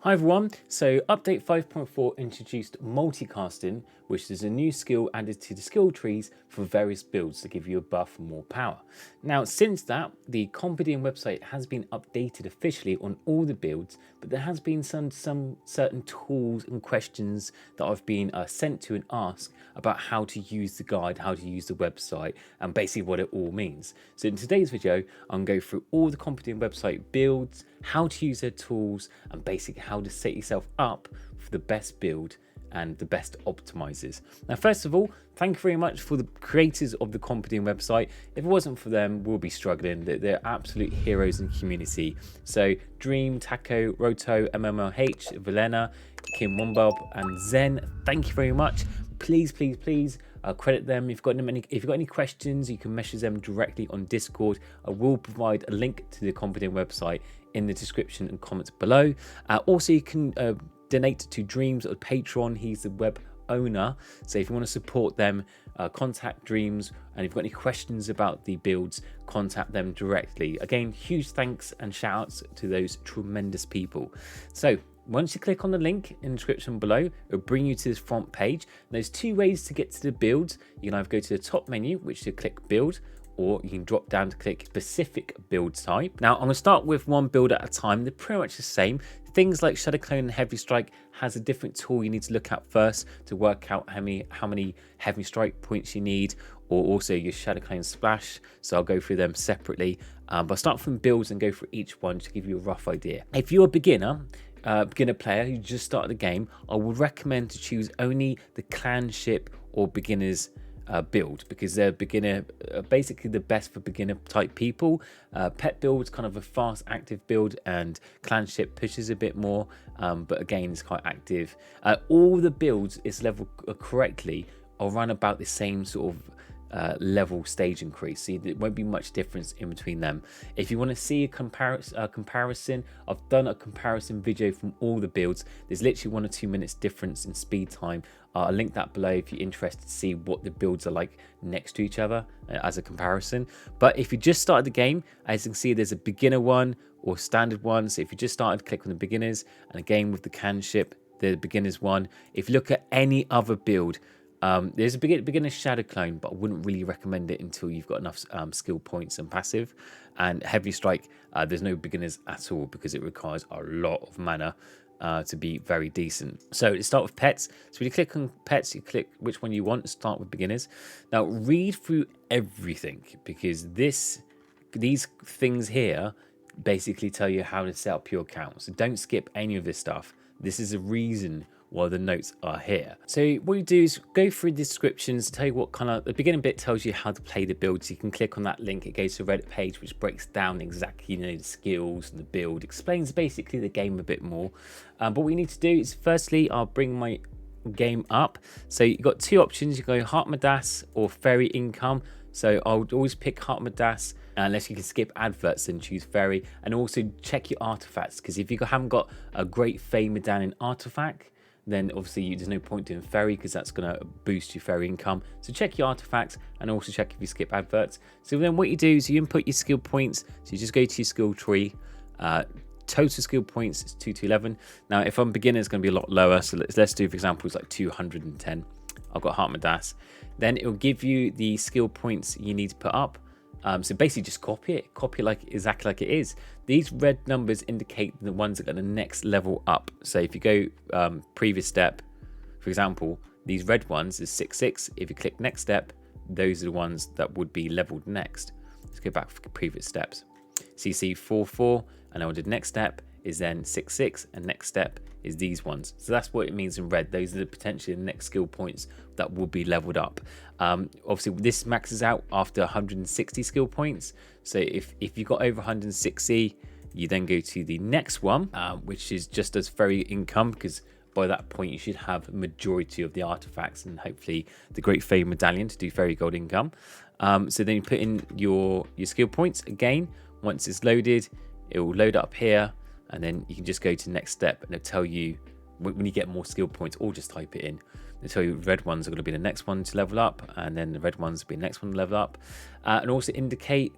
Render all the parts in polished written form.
Hi everyone, so update 5.4 introduced multicasting, which is a new skill added to the skill trees for various builds to give you a buff and more power. Now since that, the Compendium website has been updated officially on all the builds, but there has been some certain tools and questions that I've been sent to and asked about how to use the guide, how to use the website, and basically what it all means. So in today's video, I'm going to go through all the Compendium website builds, how to use their tools, and basically how to set yourself up for the best build and the best optimizers. Now, first of all, thank you very much for the creators of the Compendium website. If it wasn't for them, we'll be struggling. They're absolute heroes in the community. So Dream, Taco, Roto, MMLH, Velena, Kim Wombob, and Zen, thank you very much. Please credit them. If you've got any questions, you can message them directly on Discord. I will provide a link to the Compendium website in the description and comments below. Also, you can donate to Dreams on Patreon. He's the web owner, so if you want to support them, contact Dreams, and if you've got any questions about the builds, contact them directly. Again, huge thanks and shout outs to those tremendous people. So once you click on the link in the description below, it'll bring you to this front page. There's two ways to get to the builds. You can either go to the top menu, which you click build, or you can drop down to click specific build type. Now I'm going to start with one build at a time. They're pretty much the same. Things like Shadow Clone and Heavy Strike has a different tool you need to look at first to work out how many Heavy Strike points you need, or also your Shadow Clone Splash. So I'll go through them separately, but I'll start from builds and go through each one to give you a rough idea. If you're a beginner player who just started the game, I would recommend to choose only the clanship or beginners build, because they're basically the best for beginner type people. Pet build is kind of a fast active build, and clanship pushes a bit more, but again it's quite active. All the builds, is leveled correctly, are run about the same sort of level stage increase, so there won't be much difference in between them. If you want to see a comparison, I've done a comparison video from all the builds. There's literally 1 or 2 minutes difference in speed time. I'll link that below if you're interested to see what the builds are like next to each other as a comparison. But if you just started the game, as you can see, there's a beginner one or standard one. So if you just started, click on the beginners, and again with the canship, the beginners one. If you look at any other build, there's a beginner Shadow Clone, but I wouldn't really recommend it until you've got enough skill points and passive. And Heavy Strike, there's no beginners at all, because it requires a lot of mana to be very decent. So let's start with pets. So when you click on pets, you click which one you want. Start with beginners. Now read through everything, because these things here basically tell you how to set up your account. So don't skip any of this stuff. This is a reason why the notes are here. So what you do is go through the descriptions, tell you what kind of, the beginning bit tells you how to play the build. So you can click on that link, it goes to a Reddit page which breaks down exactly, the skills and the build, explains basically the game a bit more. But what you need to do is, firstly, I'll bring my game up. So you've got two options. You go Heart Midas or Fairy Income. So I would always pick Heart Midas, unless you can skip adverts and choose Fairy. And also check your artifacts, because if you haven't got a great Fey Medallion artifact, then obviously there's no point doing Fairy, because that's going to boost your Fairy income. So check your artifacts, and also check if you skip adverts. So then what you do is you input your skill points. So you just go to your skill tree. Total skill points is 2 to 11. Now if I'm beginner, it's going to be a lot lower. So let's do, for example, it's like 210. I've got Heart Midas. Then it will give you the skill points you need to put up. So basically just copy it like exactly like it is. These red numbers indicate the ones that are the next level up. So if you go previous step, for example, these red ones is 6-6. If you click next step, those are the ones that would be leveled next. Let's go back for previous steps. So you see 4-4, and I did next step is then 6-6, and next step is these ones. So that's what it means in red. Those are the potentially the next skill points that will be leveled up. Obviously this maxes out after 160 skill points. So if you got over 160, you then go to the next one, which is just as Fairy Income, because by that point you should have a majority of the artifacts and hopefully the Great Fey Medallion to do Fairy Gold Income. So then you put in your skill points again. Once it's loaded, it will load up here, and then you can just go to next step, and it'll tell you when you get more skill points, or just type it in. They'll tell you red ones are going to be the next one to level up, and then the red ones will be the next one to level up, and also indicate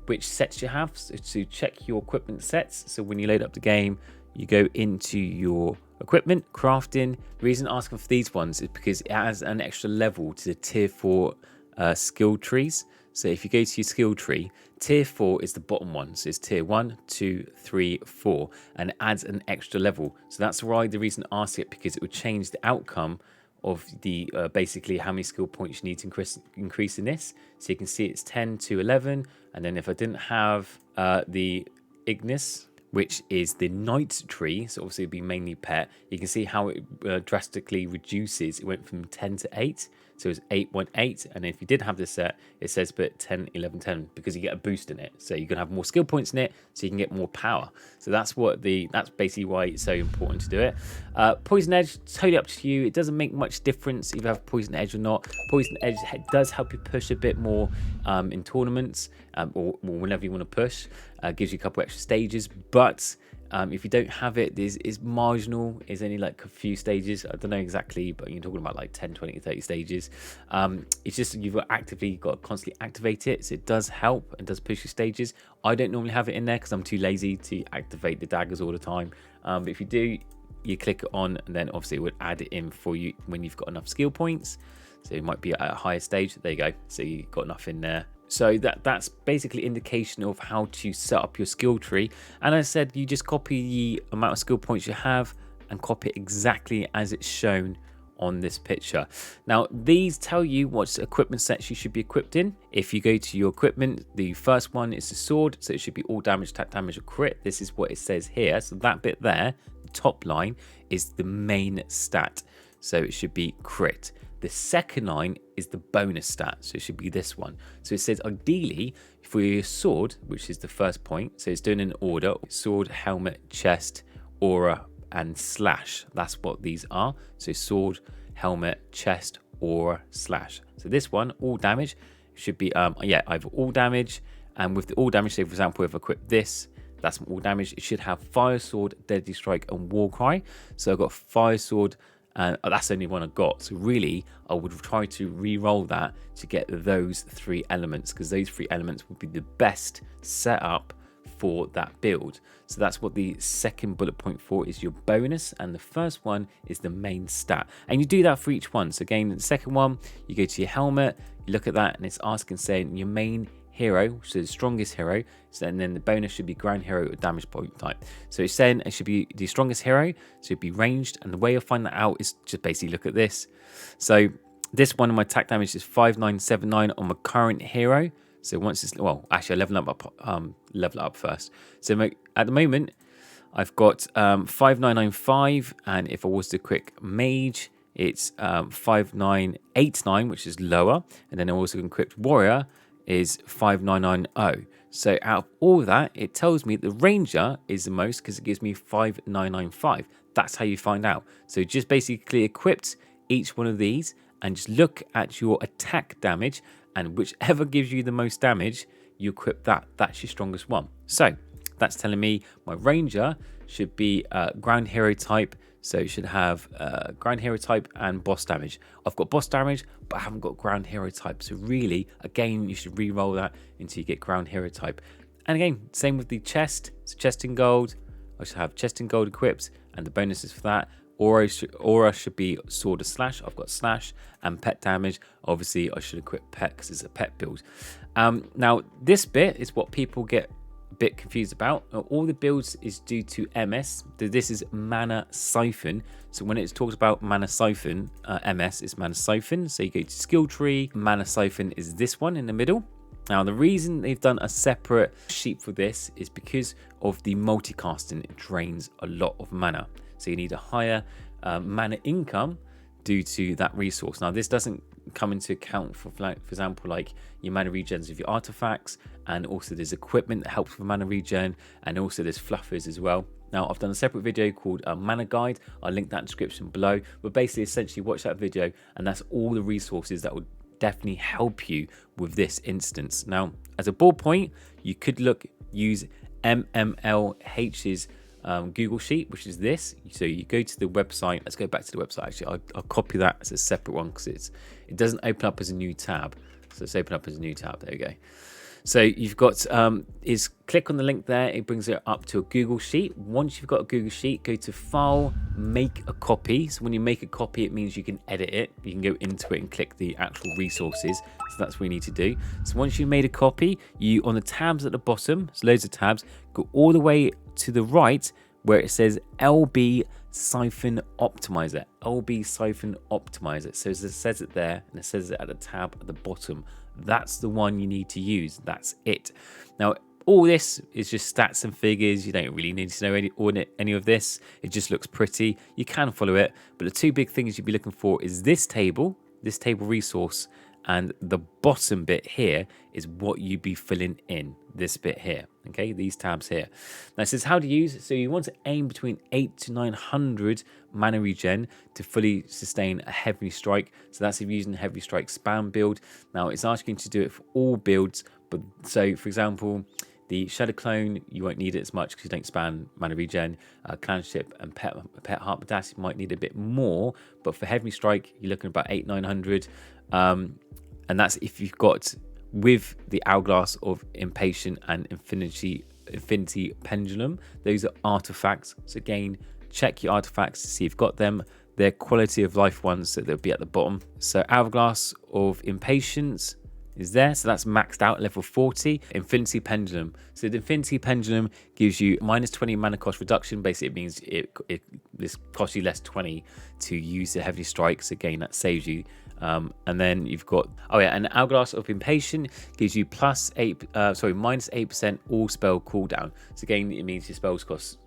which sets you have. So to check your equipment sets, so when you load up the game, you go into your equipment, crafting. The reason asking for these ones is because it adds an extra level to the tier 4 skill trees. So if you go to your skill tree, tier 4 is the bottom one. So it's tier 1, 2, 3, 4, and it adds an extra level. So that's why the reason I ask it, because it would change the outcome of the basically how many skill points you need to increase in this. So you can see it's 10 to 11, and then if I didn't have the Ignis, which is the night tree, so obviously it'd be mainly pet, you can see how it drastically reduces. It went from 10 to 8, so it's 8, 1, 8, and if you did have this set, it says but 10, 11, 10, because you get a boost in it, so you can have more skill points in it, so you can get more power. So that's basically why it's so important to do it. Poison Edge, totally up to you. It doesn't make much difference if you have Poison Edge or not. Poison Edge does help you push a bit more in tournaments, or whenever you want to push. Gives you a couple extra stages, but if you don't have it, it's marginal. It's only like a few stages. I don't know exactly, but you're talking about like 10, 20, 30 stages. It's just you've got to constantly activate it, so it does help and does push your stages. I don't normally have it in there because I'm too lazy to activate the daggers all the time. But if you do, you click it on, and then obviously it would add it in for you when you've got enough skill points. So it might be at a higher stage. There you go. So you've got enough in there. So that's basically indication of how to set up your skill tree. And as I said, you just copy the amount of skill points you have and copy it exactly as it's shown on this picture. Now, these tell you what equipment sets you should be equipped in. If you go to your equipment, the first one is the sword, so it should be all damage, attack damage, or crit. This is what it says here. So that bit there, the top line, is the main stat. So it should be crit. The second line is the bonus stat, so it should be this one. So it says ideally for your sword, which is the first point, so it's doing an order: sword, helmet, chest, aura, and slash. That's what these are. So sword, helmet, chest, aura, slash. So this one, all damage, should be either all damage, and with the all damage, say for example, if I equip this, that's all damage. It should have fire sword, deadly strike, and war cry. So I've got fire sword. And that's the only one I got. So really, I would try to re-roll that to get those 3 elements, because those 3 elements would be the best setup for that build. So that's what the second bullet point for is, your bonus, and the first one is the main stat. And you do that for each one. So again, the second one, you go to your helmet, you look at that, and it's asking, saying your main hero, so the strongest hero, and then the bonus should be ground hero or damage point type. So it's saying it should be the strongest hero, so it'd be ranged, and the way I find that out is just basically look at this. So this one of my attack damage is 5979 on my current hero. So once it's, well, actually I level up first. So at the moment I've got 5995, and if I was to quick mage, it's 5989, which is lower, and then I also equipped warrior is 5990. So out of all that, it tells me the ranger is the most because it gives me 5995. That's how you find out. So just basically equipped each one of these and just look at your attack damage, and whichever gives you the most damage, you equip that. That's your strongest one. So that's telling me my ranger should be ground hero type. So you should have ground hero type and boss damage. I've got boss damage, but I haven't got ground hero type. So really, again, you should re-roll that until you get ground hero type. And again, same with the chest. So chest in gold. I should have chest in gold equipped, and the bonuses for that. Aura should be sword or slash. I've got slash. And pet damage. Obviously, I should equip pet because it's a pet build. Now, this bit is what people get bit confused about. All the builds is due to MS. This is mana siphon. So when it talks about mana siphon, MS is mana siphon. So you go to skill tree. Mana siphon is this one in the middle. Now the reason they've done a separate sheet for this is because of the multicasting. It drains a lot of mana, so you need a higher mana income due to that resource. Now this doesn't come into account for example, like your mana regens of your artifacts, and also there's equipment that helps with mana regen, and also there's fluffers as well. Now I've done a separate video called mana guide. I'll link that in the description below, but basically essentially watch that video, and that's all the resources that would definitely help you with this instance. Now as a ballpoint, you could use MMLH's Google sheet, which is this. So you go to the website. Let's go back to the website. Actually, I'll copy that as a separate one because it doesn't open up as a new tab. So it's open up as a new tab. There you go. So you've got is click on the link there, it brings it up to a Google Sheet. Once you've got a Google Sheet, go to File, Make a Copy. So when you make a copy, it means you can edit it. You can go into it and click the actual resources. So that's what you need to do. So once you made a copy, you on the tabs at the bottom, there's loads of tabs, go all the way to the right where it says LB Siphon Optimizer. LB Siphon Optimizer. So it says it there, and it says it at the tab at the bottom. That's the one you need to use. That's it. Now, all this is just stats and figures. You don't really need to know any of this. It just looks pretty. You can follow it, but the two big things you'd be looking for is this table resource, and the bottom bit here is what you'd be filling in, this bit here, okay, these tabs here. Now it says how to use, so you want to aim between 800 to 900 mana regen to fully sustain a heavy strike. So that's if you're using a heavy strike spam build. Now it's asking you to do it for all builds, but so for example, the Shadow Clone, you won't need it as much because you don't spam mana regen. Clanship and Pet Heart Audacity might need a bit more, but for Heavy Strike, you're looking at about 800-900. And that's if you've got with the Hourglass of Impatient and Infinity Pendulum. Those are artifacts. So again, check your artifacts to see if you've got them. They're quality of life ones, so they'll be at the bottom. So Hourglass of Impatience is there, so that's maxed out level 40. Infinity Pendulum, so the Infinity Pendulum gives you -20 mana cost reduction. Basically it means this costs you less 20 to use the heavy strikes. Again, that saves you. And then you've got and Hourglass of Impatient gives you -8% all spell cooldown. So again, it means your spells cost,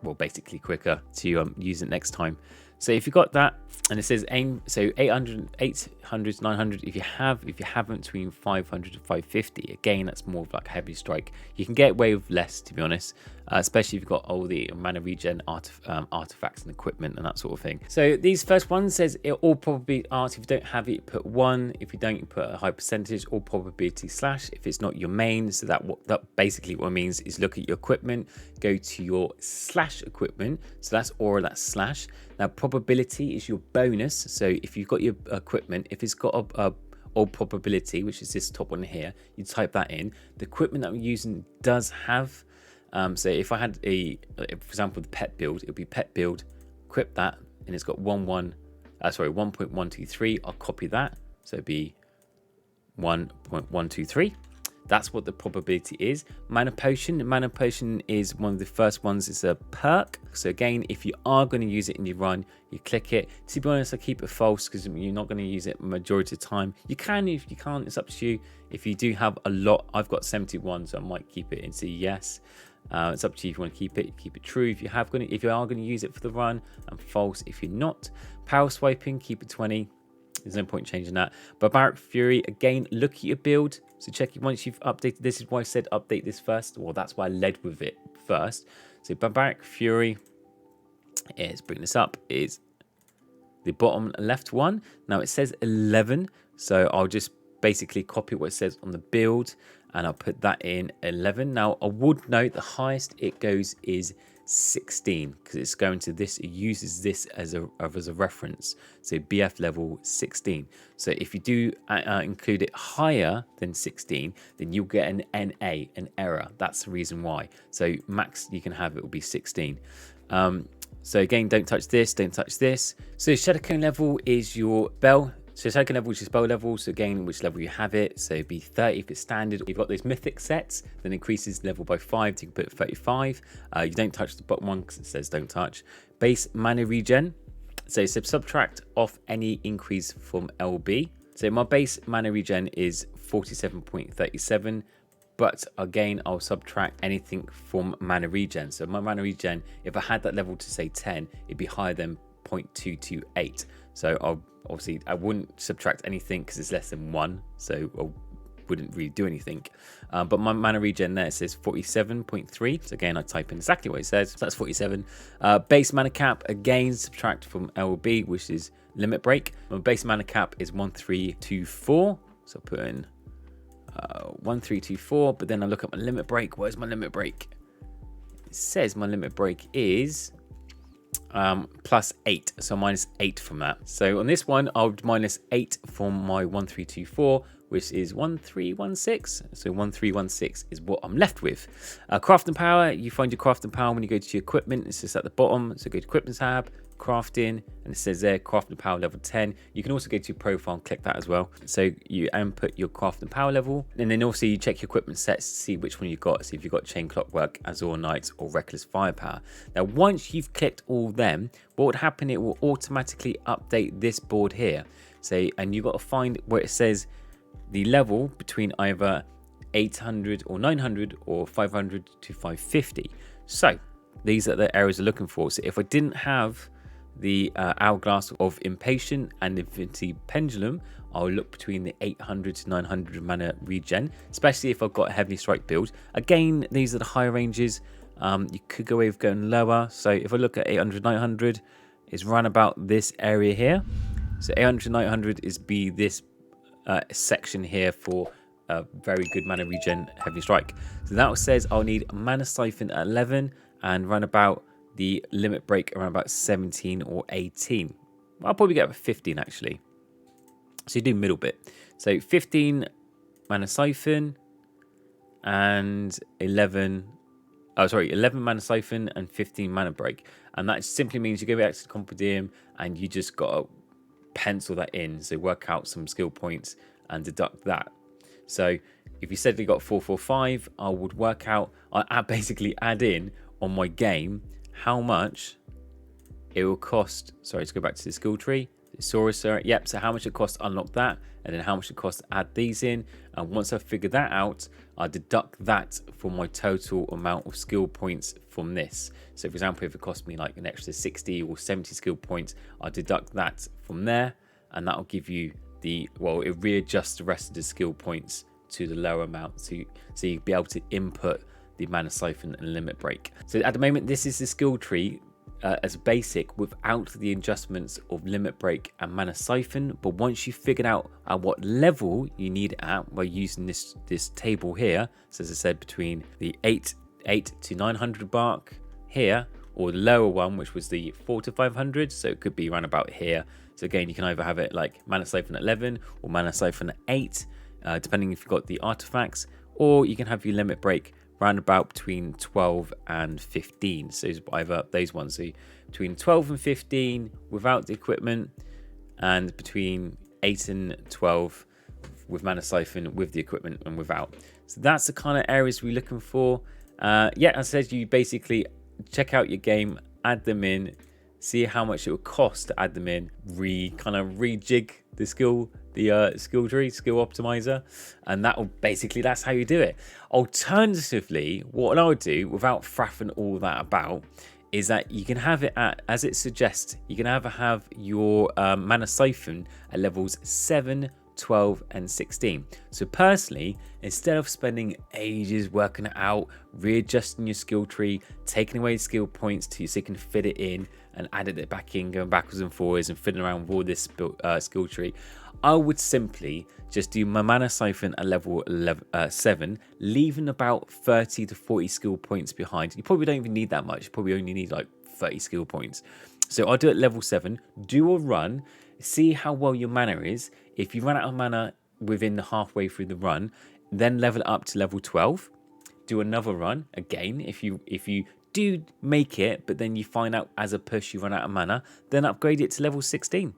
well, basically quicker to use it next time. So if you got that, and it says aim, so 800, 900. If you haven't, between 500 to 550. Again, that's more of like a heavy strike. You can get away with less, to be honest, especially if you've got all the mana regen artifacts and equipment and that sort of thing. So these first ones says it all probability art. If you don't have it, you put 1. If you don't, you put a high percentage. All probability / if it's not your main. So that basically what it means is look at your equipment, go to your / equipment. So that's aura, that's /. Now probability is your bonus. So if you've got your equipment, if it's got a old probability, which is this top one here, you type that in. The equipment that I'm using does have, so if I had for example, the pet build, it would be pet build, equip that, and it's got 1.123. I'll copy that, so it'd be 1.123. That's what the probability is. Mana Potion. Mana Potion is one of the first ones. It's a perk. So again, if you are going to use it in your run, you click it. To be honest, I keep it false because you're not going to use it majority of the time. You can, if you can't, it's up to you. If you do have a lot, I've got 71, so I might keep it into yes. It's up to you if you want to keep it true. If you are going to use it for the run, and false if you're not. Power Swiping, keep it 20. There's no point changing that. Barbaric Fury, again, look at your build. So check it once you've updated. This is why I said update this first. Well, that's why I led with it first. So Barbaric Fury, let's bring this up, is the bottom left one. Now it says 11. So I'll just basically copy what it says on the build and I'll put that in 11. Now I would note the highest it goes is 16 because it's going to this, it uses this as a reference, so BF level 16. So if you do include it higher than 16, then you'll get an NA, an error. That's the reason why. So max you can have it will be 16. So again, don't touch this, don't touch this. So Shadow Cone level is your bell. So Shadow Cone level, which is spell level. So again, which level you have it. So it'd be 30 if it's standard. If you've got those mythic sets, then increases level by 5. So you can put 35. You don't touch the bottom one because it says don't touch. Base mana regen. So subtract off any increase from LB. So my base mana regen is 47.37. But again, I'll subtract anything from mana regen. So my mana regen, if I had that level to say 10, it'd be higher than 0.228. So I wouldn't subtract anything because it's less than 1. So I wouldn't really do anything. But my mana regen there says 47.3. So again, I type in exactly what it says. So that's 47. Base mana cap, again, subtract from LB, which is limit break. My base mana cap is 1324. So I'll put in 1324, but then I look at my limit break. Where's my limit break? It says my limit break is +8, so -8 from that. So on this one, I'll -8 from my 1324, which is 1316. So 1316 is what I'm left with. Crafting power, you find your crafting power when you go to your equipment. It's just at the bottom. So go to equipment tab, crafting, and it says there crafting power level 10. You can also go to your profile and click that as well. So you input your crafting power level, and then also you check your equipment sets to see which one you've got. See if you've got chain clockwork, azure knights, or reckless firepower. Now once you've clicked all them, what would happen, it will automatically update this board here. So, and you've got to find where it says the level between either 800 or 900 or 500 to 550. So these are the areas we're looking for. So if I didn't have the Hourglass of Impatient and Infinity Pendulum, I'll look between the 800 to 900 mana regen, especially if I've got a Heavy Strike build. Again, these are the higher ranges. You could go away with going lower. So if I look at 800, 900, it's around about this area here. So 800 to 900 is this section here for very good mana regen Heavy Strike. So that says I'll need Mana Siphon at 11 and run about the limit break around about 17 or 18. I'll probably get about 15 actually. So you do middle bit. So 15 Mana Siphon and 11 Mana Siphon and 15 Mana Break. And that simply means you go back to the Compendium and you just got to pencil that in. So work out some skill points and deduct that. So if you said you got 445, I would work out, I basically add in on my game how much it will cost. Sorry, let's go back to the skill tree. Soulrise, yep, so how much it costs to unlock that, and then how much it costs to add these in. And once I figure that out, I deduct that from my total amount of skill points from this. So for example, if it cost me like an extra 60 or 70 skill points, I deduct that from there, and that'll give you it readjusts the rest of the skill points to the lower amount, so you'll be able to input the Mana Siphon and Limit Break. So at the moment, this is the skill tree as basic without the adjustments of Limit Break and Mana Siphon. But once you've figured out at what level you need it at by using this table here, so as I said, between the 8 to 900 mark here, or the lower one, which was the 4 to 500, so it could be around about here. So again, you can either have it like Mana Siphon at 11 or Mana Siphon at 8, depending if you've got the artifacts, or you can have your Limit Break round about between 12 and 15. So either those ones, so between 12 and 15 without the equipment, and between 8 and 12 with Mana Siphon with the equipment and without. So that's the kind of areas we're looking for. As I said, you basically check out your game, add them in, see how much it will cost to add them in, rejig the skill tree, skill optimizer, and that's how you do it. Alternatively, what I would do without faffing all that about is that you can have it at, as it suggests, you can have your Mana Siphon at levels 7, 12 and 16. So personally, instead of spending ages working it out, readjusting your skill tree, taking away skill points so you can fit it in and added it back in, going backwards and forwards and fiddling around with all this skill tree, I would simply just do my Mana Siphon at level 7, leaving about 30 to 40 skill points behind. You probably don't even need that much. You probably only need like 30 skill points. So I'll do it at level 7, do a run, see how well your mana is. If you run out of mana within the halfway through the run, then level it up to level 12. Do another run again. If you do make it, but then you find out as a push you run out of mana, then upgrade it to level 16.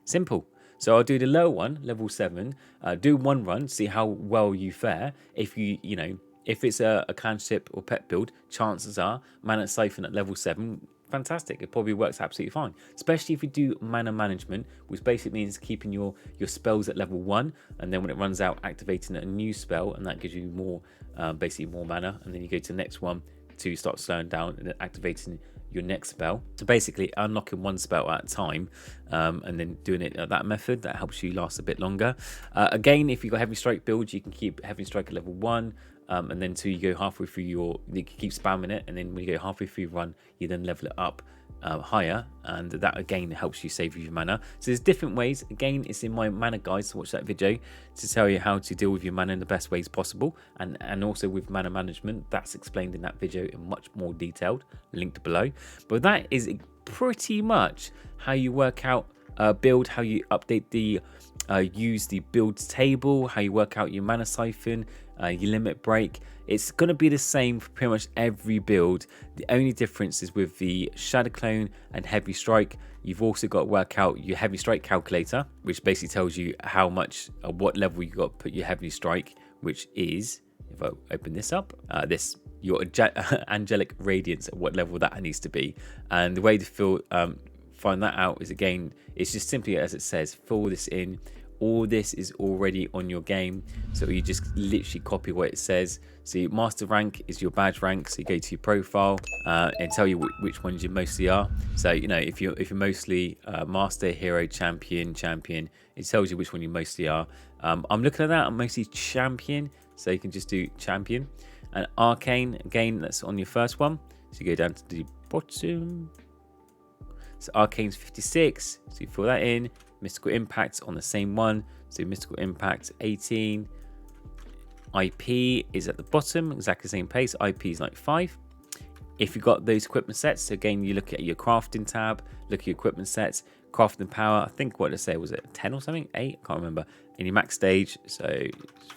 Simple. So I'll do the lower one, level 7. Do one run, see how well you fare. If if it's a cantrip or pet build, chances are Mana Siphon at level 7. Fantastic, it probably works absolutely fine, especially if you do mana management, which basically means keeping your spells at level 1, and then when it runs out, activating a new spell, and that gives you more mana, and then you go to the next one to start slowing down and then activating your next spell. So basically unlocking one spell at a time, and then doing it that method, that helps you last a bit longer. Again, if you've got Heavy Strike build, you can keep Heavy Strike at level 1, and then you go halfway through you can keep spamming it, and then when you go halfway through your run, you then level it up higher, and that again helps you save your mana. So there's different ways. Again, it's in my mana guide, so watch that video to tell you how to deal with your mana in the best ways possible, and also with mana management. That's explained in that video in much more detailed, linked below. But that is pretty much how you work out build, how you update the use the build table, how you work out your mana siphon, your limit break. It's going to be the same for pretty much every build. The only difference is with the Shadow Clone and Heavy Strike. You've also got to work out your Heavy Strike calculator, which basically tells you how much, at what level you got to put your Heavy Strike, which is, if I open this up, your Angelic Radiance, at what level that needs to be. And the way to find that out is, again, it's just simply as it says, fill this in. All this is already on your game, so you just literally copy what it says. So your master rank is your badge rank, so you go to your profile and tell you which ones you mostly are. So if you're mostly master, hero, champion, it tells you which one you mostly are. I'm looking at that, I'm mostly champion, so you can just do champion. And arcane, again, that's on your first one, so you go down to the bottom. So arcane's 56, so you fill that in. Mystical Impact on the same one, so Mystical Impact 18. IP is at the bottom, exactly the same pace. IP is like 5. If you've got those equipment sets, so again, you look at your crafting tab, look at your equipment sets, crafting power, I think what did I say, was it 10 or something? 8? I can't remember. In your max stage, so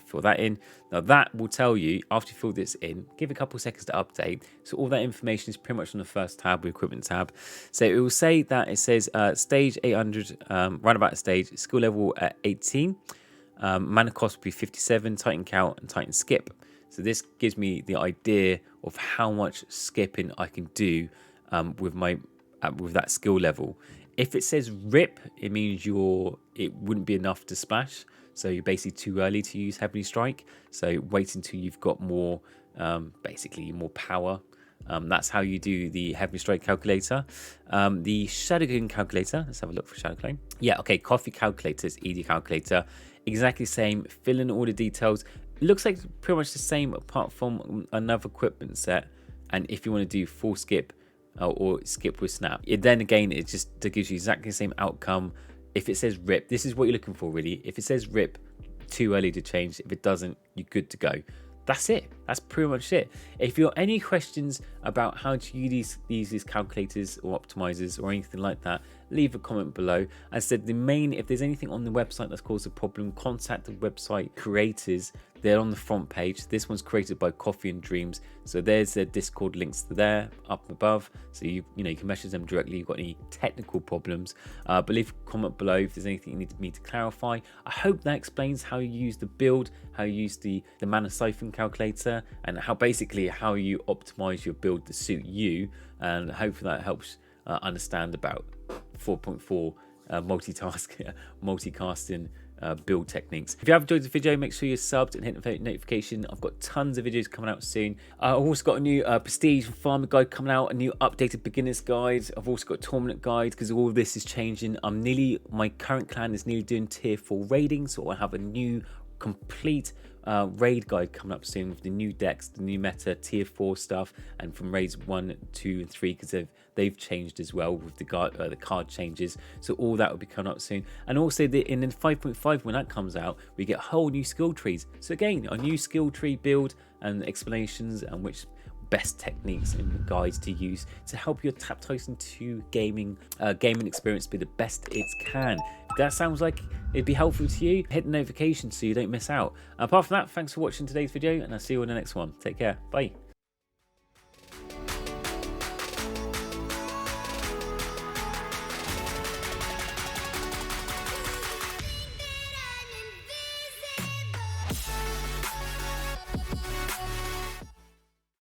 fill that in. Now that will tell you, after you fill this in, give it a couple of seconds to update. So all that information is pretty much on the first tab, the equipment tab. So it will say that it says stage 800, right about the stage, skill level at 18, mana cost will be 57, Titan count and Titan skip. So this gives me the idea of how much skipping I can do with that skill level. If it says rip, it means it wouldn't be enough to splash. So you're basically too early to use Heavy Strike. So wait until you've got more, basically more power. That's how you do the Heavy Strike calculator. The Shadow Clone calculator, let's have a look for Shadow Clone. Yeah, okay, Coffee calculator is ED calculator. Exactly the same, fill in all the details. It looks like pretty much the same apart from another equipment set. And if you want to do full skip, or skip with snap, then again it gives you exactly the same outcome. If it says rip, this is what you're looking for really. If it says rip, too early to change. If it doesn't, you're good to go. That's it. That's pretty much it. If you have any questions about how to use these calculators or optimizers or anything like that, leave a comment below. As I said, if there's anything on the website that's caused a problem, contact the website creators. They're on the front page. This one's created by Coffee and Dreams. So there's their Discord links there up above. So you can message them directly. If you've got any technical problems, but leave a comment below if there's anything you need me to clarify. I hope that explains how you use the build, how you use the mana siphon calculator, and how you optimize your build to suit you. And hopefully that helps understand about 4.4 multicasting build techniques. If you have enjoyed the video, make sure you're subbed and hit the notification. I've got tons of videos coming out soon. I've also got a new prestige farmer guide coming out, a new updated beginners guide. I've also got tournament guide because all of this is changing. My current clan is nearly doing tier 4 raiding, so I have a new complete raid guide coming up soon with the new decks, the new meta, tier 4 stuff, and from raids 1, 2 and 3 because they've changed as well with the card changes. So all that will be coming up soon. And also in 5.5, when that comes out, we get whole new skill trees. So again, a new skill tree build and explanations and which best techniques and guides to use to help your Tap Tyson 2 gaming experience be the best it can. If that sounds like it'd be helpful to you, hit the notification so you don't miss out. Apart from that, thanks for watching today's video, and I'll see you in the next one. Take care. Bye.